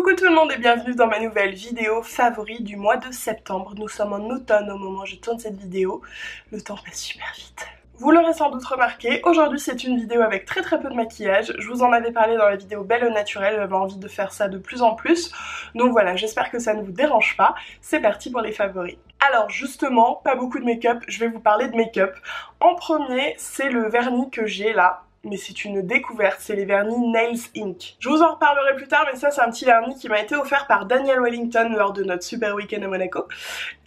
Coucou tout le monde et bienvenue dans ma nouvelle vidéo favori du mois de septembre. Nous sommes en automne au moment où je tourne cette vidéo. Le temps passe super vite. Vous l'aurez sans doute remarqué, aujourd'hui c'est une vidéo avec très peu de maquillage. Je vous en avais parlé dans la vidéo Belle au naturel, j'avais envie de faire ça de plus en plus. Donc voilà, j'espère que ça ne vous dérange pas. C'est parti pour les favoris. Alors justement, pas beaucoup de make-up, je vais vous parler de make-up. En premier, c'est le vernis que j'ai là. Mais c'est une découverte, c'est les vernis Nails Inc. Je vous en reparlerai plus tard, mais ça c'est un petit vernis qui m'a été offert par Daniel Wellington lors de notre super week-end à Monaco.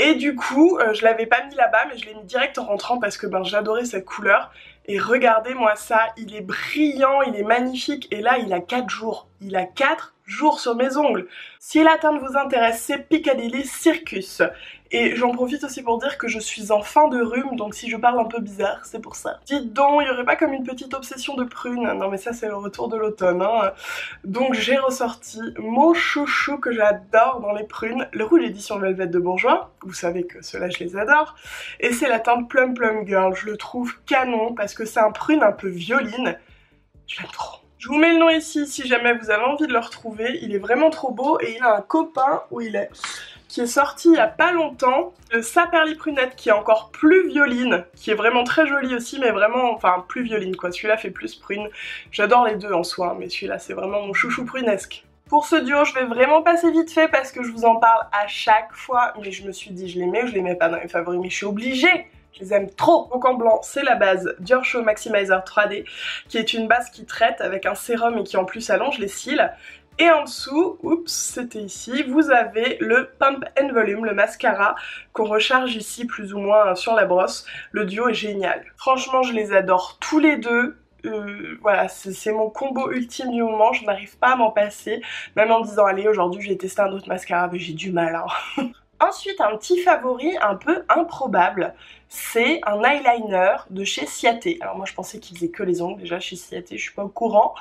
Et du coup, je l'avais pas mis là-bas, mais je l'ai mis direct en rentrant parce que j'adorais cette couleur. Et regardez-moi ça, il est brillant, il est magnifique, et là il a 4 jours. Il a 4 jours sur mes ongles. Si la teinte vous intéresse, c'est Piccadilly Circus. Et j'en profite aussi pour dire que je suis en fin de rhume, donc si je parle un peu bizarre, c'est pour ça. Dites donc, il n'y aurait pas comme une petite obsession de prune. Non mais ça c'est le retour de l'automne, hein. Donc j'ai ressorti mon chouchou que j'adore dans les prunes, le rouge édition Velvet de Bourjois. Vous savez que ceux-là je les adore. Et c'est la teinte Plum Plum Girl. Je le trouve canon parce que c'est un prune un peu violine. Je l'aime trop. Je vous mets le nom ici si jamais vous avez envie de le retrouver. Il est vraiment trop beau et il a un copain où il est... qui est sorti il y a pas longtemps, le Saperli Prunette qui est encore plus violine, qui est vraiment très joli aussi, mais vraiment, enfin plus violine quoi, celui-là fait plus prune. J'adore les deux en soi, mais celui-là c'est vraiment mon chouchou prunesque. Pour ce duo, je vais vraiment passer vite fait parce que je vous en parle à chaque fois, mais je me suis dit je les mets ou je les mets pas dans les favoris, mais je suis obligée. Je les aime trop. Donc en blanc, c'est la base Dior Show Maximizer 3D, qui est une base qui traite avec un sérum et qui en plus allonge les cils. Et en dessous, oups, c'était ici, vous avez le Pump and Volume, le mascara qu'on recharge ici plus ou moins sur la brosse. Le duo est génial. Franchement, je les adore tous les deux. Voilà, c'est mon combo ultime du moment, je n'arrive pas à m'en passer. Même en me disant, allez, aujourd'hui je vais tester un autre mascara, mais j'ai du mal, hein. Ensuite, un petit favori un peu improbable, c'est un eyeliner de chez Ciaté. Alors moi je pensais qu'il faisait que les ongles, déjà chez Ciaté, je suis pas au courant.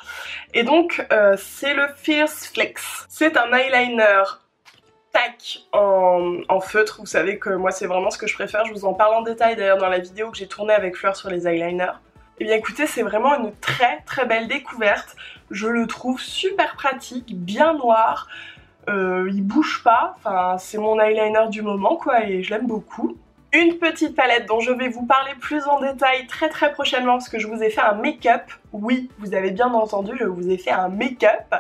Et donc c'est le Fierce Flex. C'est un eyeliner tac en feutre, vous savez que moi c'est vraiment ce que je préfère, je vous en parle en détail d'ailleurs dans la vidéo que j'ai tournée avec Fleur sur les eyeliners. Et bien écoutez, c'est vraiment une très belle découverte, je le trouve super pratique, bien noir. Il bouge pas, enfin c'est mon eyeliner du moment quoi et je l'aime beaucoup. Une petite palette dont je vais vous parler plus en détail très prochainement parce que je vous ai fait un make-up. Oui, vous avez bien entendu, je vous ai fait un make-up.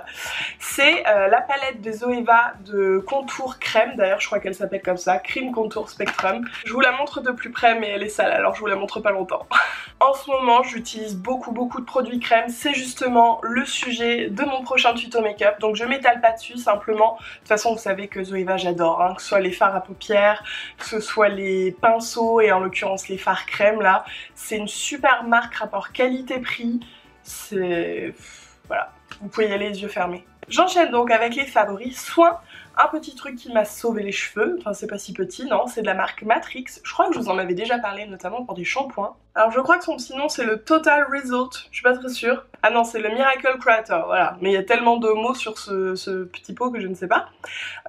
C'est la palette de Zoeva de contour crème, d'ailleurs je crois qu'elle s'appelle comme ça, Cream Contour Spectrum. Je vous la montre de plus près mais elle est sale alors je vous la montre pas longtemps. En ce moment j'utilise beaucoup de produits crème, c'est justement le sujet de mon prochain tuto make-up, donc je m'étale pas dessus simplement. De toute façon vous savez que Zoeva j'adore, hein, que ce soit les fards à paupières, que ce soit les pinceaux et en l'occurrence les fards crème là, c'est une super marque rapport qualité-prix. C'est... voilà, vous pouvez y aller les yeux fermés. J'enchaîne donc avec les favoris soins. Un petit truc qui m'a sauvé les cheveux, enfin c'est pas si petit, non, c'est de la marque Matrix. Je crois que je vous en avais déjà parlé, notamment pour des shampoings. Alors je crois que son petit nom c'est le Total Result, je suis pas très sûre. Ah non, c'est le Miracle Creator, voilà. Mais il y a tellement de mots sur ce petit pot que je ne sais pas.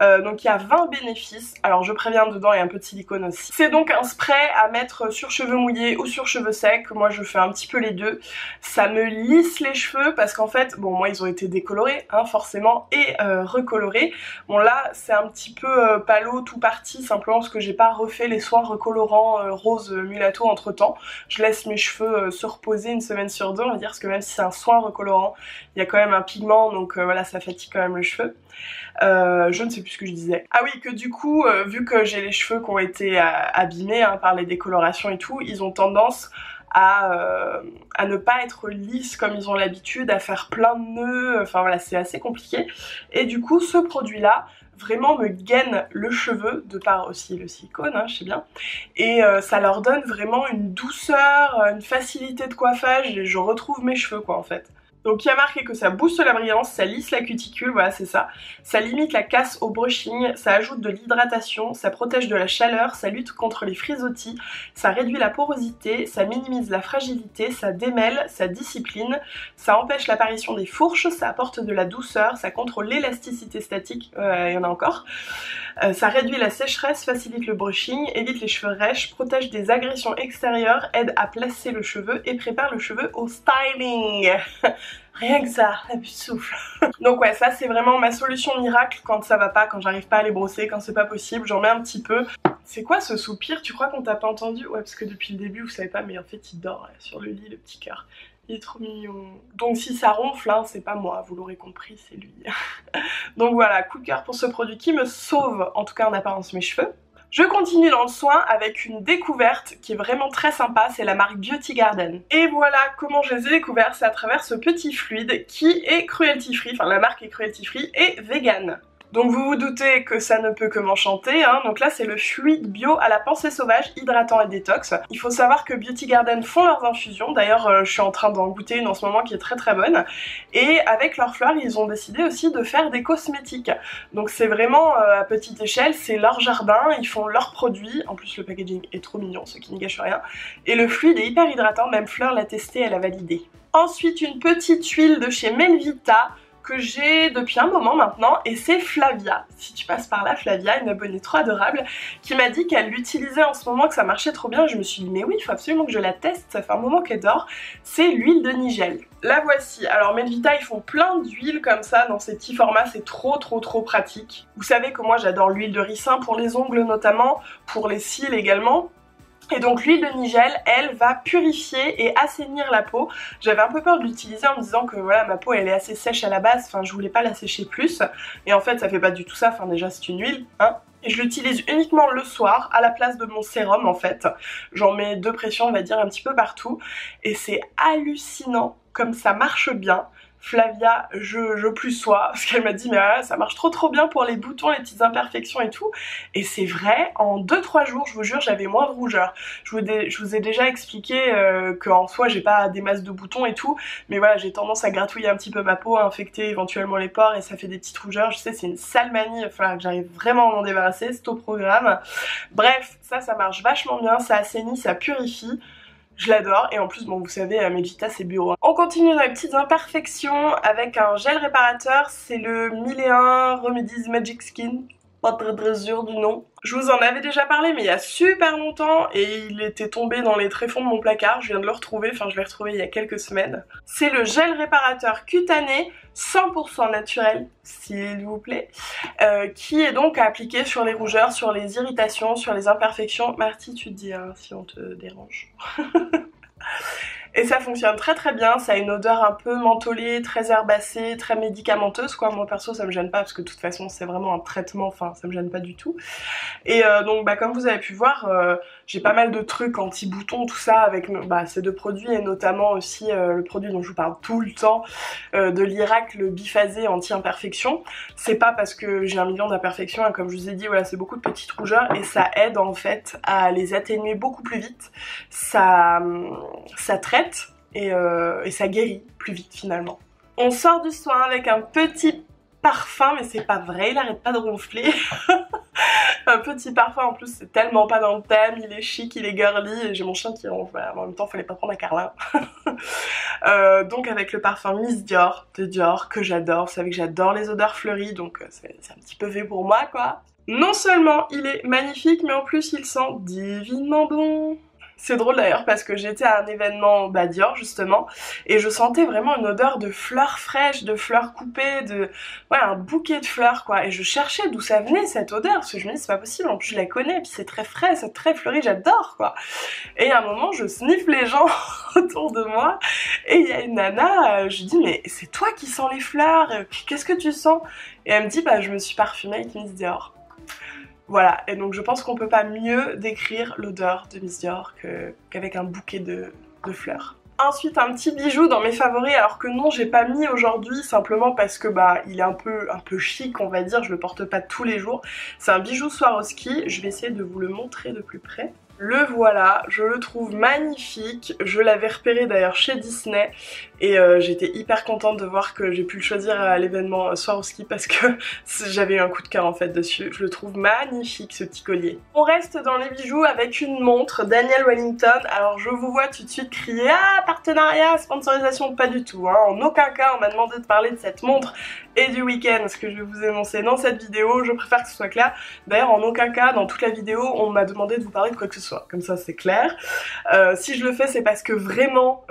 Donc il y a 20 bénéfices. Alors je préviens, dedans il y a un peu de silicone aussi. C'est donc un spray à mettre sur cheveux mouillés ou sur cheveux secs. Moi je fais un petit peu les deux. Ça me lisse les cheveux parce qu'en fait, bon moi ils ont été décolorés, hein, forcément, et recolorés. Bon là c'est un petit peu palo tout parti, simplement parce que j'ai pas refait les soins recolorants rose mulatto entre temps. Je laisse mes cheveux se reposer une semaine sur deux, on va dire, parce que même si c'est un soin recolorant, il y a quand même un pigment, donc voilà, ça fatigue quand même le cheveu. Je ne sais plus ce que je disais. Ah oui, que du coup, vu que j'ai les cheveux qui ont été abîmés hein, par les décolorations et tout, ils ont tendance à ne pas être lisses comme ils ont l'habitude, à faire plein de nœuds, enfin voilà, c'est assez compliqué. Et du coup, ce produit-là, vraiment me gaine le cheveu, de par aussi le silicone, hein, je sais bien, et ça leur donne vraiment une douceur, une facilité de coiffage, et je retrouve mes cheveux quoi en fait. Donc il y a marqué que ça booste la brillance, ça lisse la cuticule, voilà c'est ça. Ça limite la casse au brushing, ça ajoute de l'hydratation, ça protège de la chaleur, ça lutte contre les frisottis, ça réduit la porosité, ça minimise la fragilité, ça démêle, ça discipline, ça empêche l'apparition des fourches, ça apporte de la douceur, ça contrôle l'élasticité statique, il y en a encore. Ça réduit la sécheresse, facilite le brushing, évite les cheveux rêches, protège des agressions extérieures, aide à placer le cheveu et prépare le cheveu au styling. Rien que ça, abus de souffle. Donc ouais, ça c'est vraiment ma solution miracle quand ça va pas, quand j'arrive pas à les brosser, quand c'est pas possible, j'en mets un petit peu. C'est quoi ce soupir? Tu crois qu'on t'a pas entendu? Ouais, parce que depuis le début vous savez pas, mais en fait il dort là, sur le lit, le petit cœur. Il est trop mignon. Donc si ça ronfle, hein, c'est pas moi, vous l'aurez compris, c'est lui. Donc voilà, coup de cœur pour ce produit qui me sauve, en tout cas en apparence, mes cheveux. Je continue dans le soin avec une découverte qui est vraiment très sympa, c'est la marque Beauty Garden. Et voilà comment je les ai découverts, c'est à travers ce petit fluide qui est cruelty free, enfin la marque est cruelty free et vegan. Donc vous vous doutez que ça ne peut que m'enchanter, hein. Donc là c'est le fluide bio à la pensée sauvage, hydratant et détox. Il faut savoir que Beauty Garden font leurs infusions, d'ailleurs je suis en train d'en goûter une en ce moment qui est très très bonne. Et avec leurs fleurs ils ont décidé aussi de faire des cosmétiques. Donc c'est vraiment à petite échelle, c'est leur jardin, ils font leurs produits, en plus le packaging est trop mignon, ce qui ne gâche rien. Et le fluide est hyper hydratant, même Fleur l'a testé, elle a validé. Ensuite une petite huile de chez Melvita, que j'ai depuis un moment maintenant, et c'est Flavia. Si tu passes par là, Flavia, une abonnée trop adorable, qui m'a dit qu'elle l'utilisait en ce moment, que ça marchait trop bien. Je me suis dit mais oui, il faut absolument que je la teste, ça fait un moment qu'elle dort. C'est l'huile de Nigel. La voici. Alors Melvita, ils font plein d'huiles comme ça dans ces petits formats, c'est trop pratique. Vous savez que moi j'adore l'huile de ricin pour les ongles notamment, pour les cils également. Et donc l'huile de Nigel, elle va purifier et assainir la peau. J'avais un peu peur de l'utiliser en me disant que voilà, ma peau elle est assez sèche à la base, enfin je voulais pas la sécher plus. Et en fait ça fait pas du tout ça, enfin déjà c'est une huile, hein. Et je l'utilise uniquement le soir à la place de mon sérum en fait. J'en mets 2 pressions on va dire un petit peu partout. Et c'est hallucinant comme ça marche bien. Flavia, je plus sois, parce qu'elle m'a dit mais ah, ça marche trop bien pour les boutons, les petites imperfections et tout. Et c'est vrai, en 2-3 jours, je vous jure, j'avais moins de rougeur. Je vous ai déjà expliqué qu'en soi, j'ai pas des masses de boutons et tout, mais voilà, j'ai tendance à gratouiller un petit peu ma peau, à infecter éventuellement les pores et ça fait des petites rougeurs. Je sais, c'est une sale manie, il va falloir que j'arrive vraiment à m'en débarrasser, c'est au programme. Bref, ça marche vachement bien, ça assainit, ça purifie. Je l'adore et en plus bon vous savez Melvita c'est bio. On continue dans les petites imperfections avec un gel réparateur, c'est le 1001 Remedies Magic Skin, pas très sûr du nom. Je vous en avais déjà parlé mais il y a super longtemps et il était tombé dans les tréfonds de mon placard, je viens de le retrouver, enfin je l'ai retrouvé il y a quelques semaines. C'est le gel réparateur cutané 100% naturel s'il vous plaît, qui est donc à appliquer sur les rougeurs, sur les irritations, sur les imperfections. Marty tu te dis hein, si on te dérange. Et ça fonctionne très bien, ça a une odeur un peu mentholée, très herbacée, très médicamenteuse quoi. Moi perso ça me gêne pas parce que de toute façon c'est vraiment un traitement, enfin ça me gêne pas du tout. Et donc bah comme vous avez pu voir, j'ai pas mal de trucs anti-boutons, tout ça avec ces 2 produits et notamment aussi le produit dont je vous parle tout le temps, de l'Irak, le biphasé anti-imperfection. C'est pas parce que j'ai 1 million d'imperfections, hein, comme je vous ai dit, voilà c'est beaucoup de petites rougeurs et ça aide en fait à les atténuer beaucoup plus vite. Ça traite et ça guérit plus vite finalement. On sort du soin avec un petit parfum, mais c'est pas vrai, il arrête pas de ronfler. Un petit parfum en plus c'est tellement pas dans le thème, il est chic, il est girly et j'ai mon chien qui ronfle, en même temps fallait pas prendre un Carlin. Donc avec le parfum Miss Dior de Dior que j'adore, vous savez que j'adore les odeurs fleuries donc c'est un petit peu fait pour moi quoi. Non seulement il est magnifique mais en plus il sent divinement bon. C'est drôle d'ailleurs parce que j'étais à un événement Dior justement et je sentais vraiment une odeur de fleurs fraîches, de fleurs coupées, de ouais un bouquet de fleurs quoi et je cherchais d'où ça venait cette odeur parce que je me dis c'est pas possible, en plus je la connais puis c'est très frais, c'est très fleuri, j'adore quoi. Et à un moment je sniffe les gens autour de moi et il y a une nana, je lui dis mais c'est toi qui sens les fleurs, qu'est-ce que tu sens? Et elle me dit je me suis parfumée avec Miss Dior. Voilà, et donc je pense qu'on peut pas mieux décrire l'odeur de Miss Dior qu'avec un bouquet de fleurs. Ensuite un petit bijou dans mes favoris, alors que non j'ai pas mis aujourd'hui simplement parce que il est un peu chic on va dire, je le porte pas tous les jours. C'est un bijou Swarovski, je vais essayer de vous le montrer de plus près. Le voilà, je le trouve magnifique, je l'avais repéré d'ailleurs chez Disney et j'étais hyper contente de voir que j'ai pu le choisir à l'événement Swarovski parce que j'avais eu un coup de cœur en fait dessus, je le trouve magnifique ce petit collier. On reste dans les bijoux avec une montre Daniel Wellington, alors je vous vois tout de suite crier ah partenariat, sponsorisation, pas du tout, hein. En aucun cas on m'a demandé de parler de cette montre et du week-end, ce que je vais vous énoncer dans cette vidéo, je préfère que ce soit clair. D'ailleurs en aucun cas dans toute la vidéo on m'a demandé de vous parler de quoi que ce soit, comme ça c'est clair. Si je le fais c'est parce que vraiment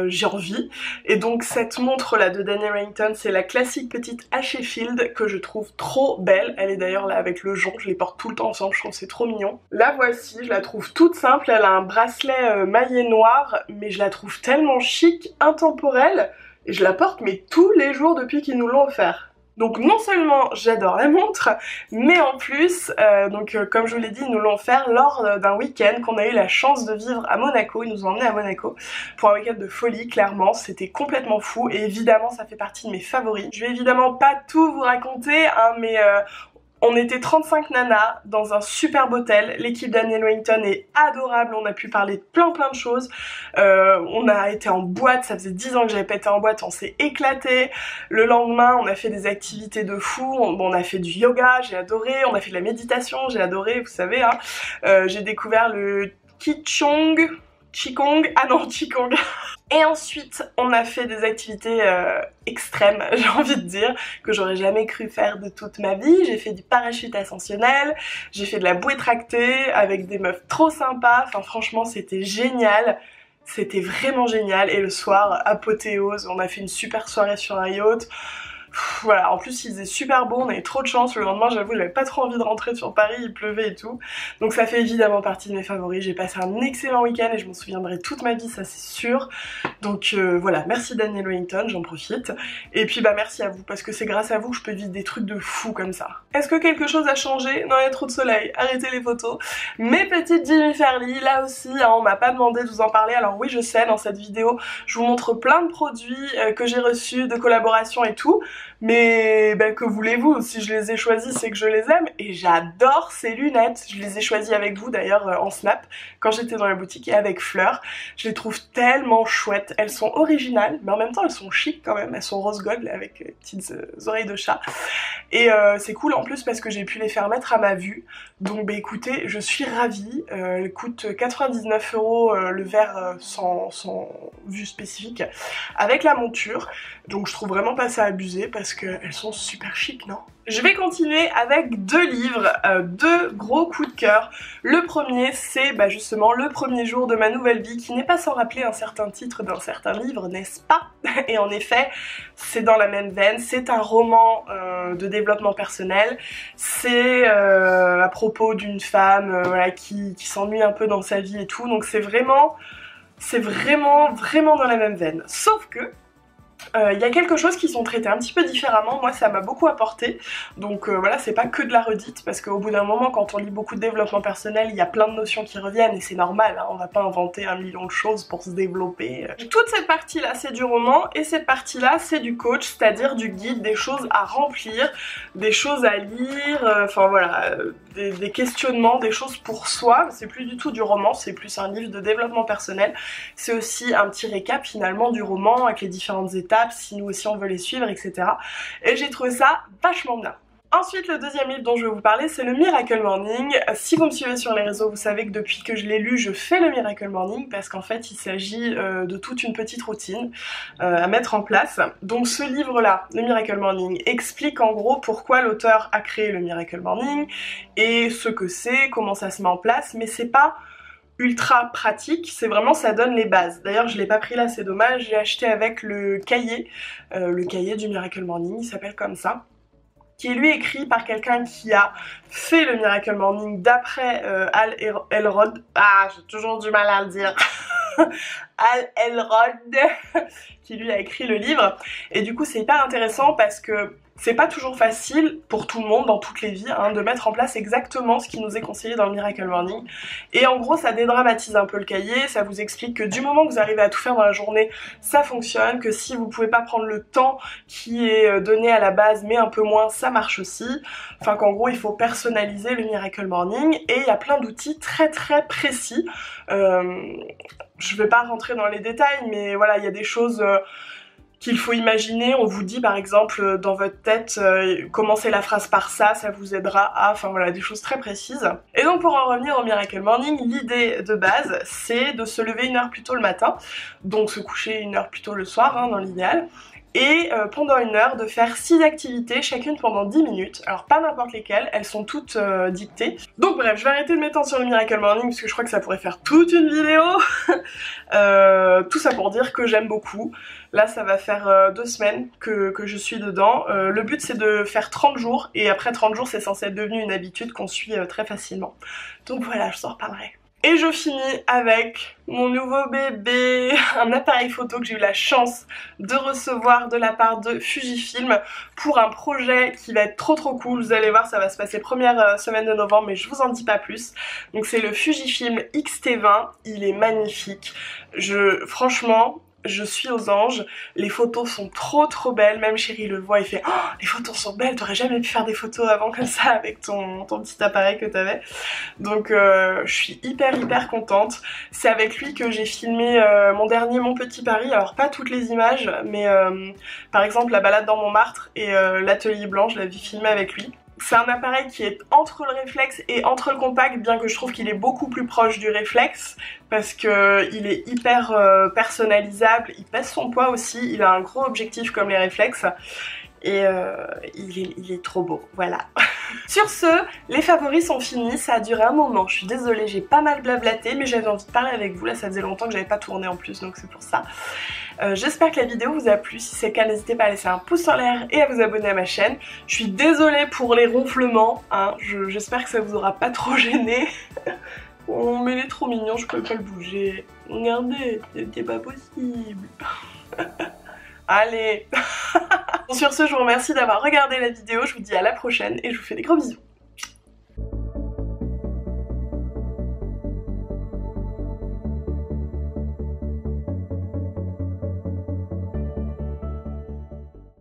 j'ai envie, et donc cette montre là de Daniel Wellington, c'est la classique petite à Sheffield que je trouve trop belle. Elle est d'ailleurs là avec le jonc, je les porte tout le temps ensemble, je trouve que c'est trop mignon. La voici, je la trouve toute simple, elle a un bracelet maillé noir, mais je la trouve tellement chic, intemporelle, et je la porte mais tous les jours depuis qu'ils nous l'ont offert. Donc non seulement j'adore la montre, mais en plus, comme je vous l'ai dit, ils nous l'ont offert lors d'un week-end qu'on a eu la chance de vivre à Monaco. Ils nous ont emmenés à Monaco pour un week-end de folie, clairement, c'était complètement fou, et évidemment ça fait partie de mes favoris. Je vais évidemment pas tout vous raconter, hein, mais on était 35 nanas dans un superbe hôtel, l'équipe Daniel Wellington est adorable, on a pu parler de plein de choses, on a été en boîte, ça faisait 10 ans que j'avais pas été en boîte, on s'est éclaté. Le lendemain on a fait des activités de fou, on a fait du yoga, j'ai adoré, on a fait de la méditation, j'ai adoré, vous savez, hein. J'ai découvert le Qigong, et ensuite on a fait des activités extrêmes, j'ai envie de dire, que j'aurais jamais cru faire de toute ma vie. J'ai fait du parachute ascensionnel, j'ai fait de la bouée tractée avec des meufs trop sympas, enfin franchement c'était génial. C'était vraiment génial, et le soir, apothéose, on a fait une super soirée sur un yacht. Voilà, en plus il faisait super beau, on avait trop de chance. Le lendemain j'avoue j'avais pas trop envie de rentrer sur Paris, il pleuvait et tout. Donc ça fait évidemment partie de mes favoris. J'ai passé un excellent week-end et je m'en souviendrai toute ma vie, ça c'est sûr. Donc voilà, merci Daniel Wellington, j'en profite. Et puis bah merci à vous, parce que c'est grâce à vous que je peux vivre des trucs de fou comme ça. Est-ce que quelque chose a changé? Non, il y a trop de soleil, arrêtez les photos. Mes petites Jimmy Fairly, là aussi hein, on m'a pas demandé de vous en parler. Alors oui je sais, dans cette vidéo je vous montre plein de produits que j'ai reçus, de collaborations et tout. Mais ben, que voulez-vous, si je les ai choisis c'est que je les aime, et j'adore ces lunettes. Je les ai choisies avec vous d'ailleurs en snap quand j'étais dans la boutique, et avec Fleur. Je les trouve tellement chouettes, elles sont originales mais en même temps elles sont chic quand même, elles sont rose gold avec petites oreilles de chat, et c'est cool en plus parce que j'ai pu les faire mettre à ma vue. Donc bah écoutez, je suis ravie. Elles coûtent 99 € le verre sans vue spécifique avec la monture, donc je trouve vraiment pas ça abusé parce qu'elles sont super chic, non? Je vais continuer avec deux livres, deux gros coups de cœur. Le premier c'est bah, justement Le premier jour de ma nouvelle vie, qui n'est pas sans rappeler un certain titre d'un certain livre, n'est-ce pas? Et en effet c'est dans la même veine, c'est un roman de développement personnel. C'est à propos d'une femme voilà, qui s'ennuie un peu dans sa vie et tout, donc c'est vraiment dans la même veine. Sauf que il y a quelque chose qui sont traités un petit peu différemment, moi ça m'a beaucoup apporté, donc voilà, c'est pas que de la redite, parce qu'au bout d'un moment quand on lit beaucoup de développement personnel, il y a plein de notions qui reviennent, et c'est normal, hein, on va pas inventer un million de choses pour se développer. Toute cette partie là c'est du roman, et cette partie là c'est du coach, c'est-à-dire du guide, des choses à remplir, des choses à lire, enfin voilà, des questionnements, des choses pour soi. C'est plus du tout du roman, c'est plus un livre de développement personnel. C'est aussi un petit récap finalement du roman avec les différentes étapes, si nous aussi on veut les suivre, etc. Et j'ai trouvé ça vachement bien. Ensuite, le deuxième livre dont je vais vous parler, c'est le Miracle Morning. Si vous me suivez sur les réseaux, vous savez que depuis que je l'ai lu, je fais le Miracle Morning, parce qu'en fait, il s'agit de toute une petite routine à mettre en place. Donc ce livre-là, le Miracle Morning, explique en gros pourquoi l'auteur a créé le Miracle Morning, et ce que c'est, comment ça se met en place, mais c'est pas ultra pratique, c'est vraiment, ça donne les bases. D'ailleurs je l'ai pas pris là, c'est dommage, j'ai acheté avec le cahier du Miracle Morning, il s'appelle comme ça, qui est lui écrit par quelqu'un qui a fait le Miracle Morning d'après Hal Elrod, j'ai toujours du mal à le dire, Hal Elrod, qui lui a écrit le livre, et du coup c'est hyper intéressant parce que c'est pas toujours facile pour tout le monde dans toutes les vies hein, de mettre en place exactement ce qui nous est conseillé dans le Miracle Morning. Et en gros ça dédramatise un peu le cahier, ça vous explique que du moment que vous arrivez à tout faire dans la journée, ça fonctionne, que si vous pouvez pas prendre le temps qui est donné à la base mais un peu moins, ça marche aussi. Enfin qu'en gros il faut personnaliser le Miracle Morning, et il y a plein d'outils très précis. Je vais pas rentrer dans les détails, mais voilà, il y a des choses qu'il faut imaginer. On vous dit par exemple dans votre tête, commencez la phrase par ça, ça vous aidera à... Enfin voilà, des choses très précises. Et donc pour en revenir au Miracle Morning, l'idée de base c'est de se lever 1 heure plus tôt le matin, donc se coucher 1 heure plus tôt le soir hein, dans l'idéal, et pendant 1 heure de faire 6 activités, chacune pendant 10 minutes. Alors pas n'importe lesquelles, elles sont toutes dictées. Donc bref, je vais arrêter de m'étendre sur le Miracle Morning parce que je crois que ça pourrait faire toute une vidéo. Tout ça pour dire que j'aime beaucoup. Là ça va faire 2 semaines que je suis dedans. Le but c'est de faire 30 jours et après 30 jours c'est censé être devenu une habitude qu'on suit très facilement. Donc voilà, je t'en reparlerai. Et je finis avec mon nouveau bébé, un appareil photo que j'ai eu la chance de recevoir de la part de Fujifilm pour un projet qui va être trop cool. Vous allez voir, ça va se passer première semaine de novembre, mais je vous en dis pas plus. Donc c'est le Fujifilm X-T20, il est magnifique. Franchement, je suis aux anges, les photos sont trop belles, même Chéri le voit, il fait oh, les photos sont belles, t'aurais jamais pu faire des photos avant comme ça avec ton petit appareil que t'avais. Donc je suis hyper contente. C'est avec lui que j'ai filmé mon dernier Mon Petit Paris, alors pas toutes les images, mais par exemple la balade dans Montmartre et l'atelier blanc, je l'avais filmé avec lui. C'est un appareil qui est entre le réflexe et entre le compact, bien que je trouve qu'il est beaucoup plus proche du réflexe parce qu'il est hyper personnalisable, il pèse son poids aussi, il a un gros objectif comme les réflexes et il est trop beau, voilà. Sur ce, les favoris sont finis, ça a duré un moment, je suis désolée, j'ai pas mal blablaté, mais j'avais envie de parler avec vous, là ça faisait longtemps que j'avais pas tourné en plus, donc c'est pour ça. J'espère que la vidéo vous a plu, si c'est le cas n'hésitez pas à laisser un pouce en l'air et à vous abonner à ma chaîne. Je suis désolée pour les ronflements, hein. J'espère que ça vous aura pas trop gêné. Oh mais il est trop mignon, je peux pas le bouger. Regardez, c'est pas possible. Allez. Sur ce, je vous remercie d'avoir regardé la vidéo, je vous dis à la prochaine et je vous fais des gros bisous.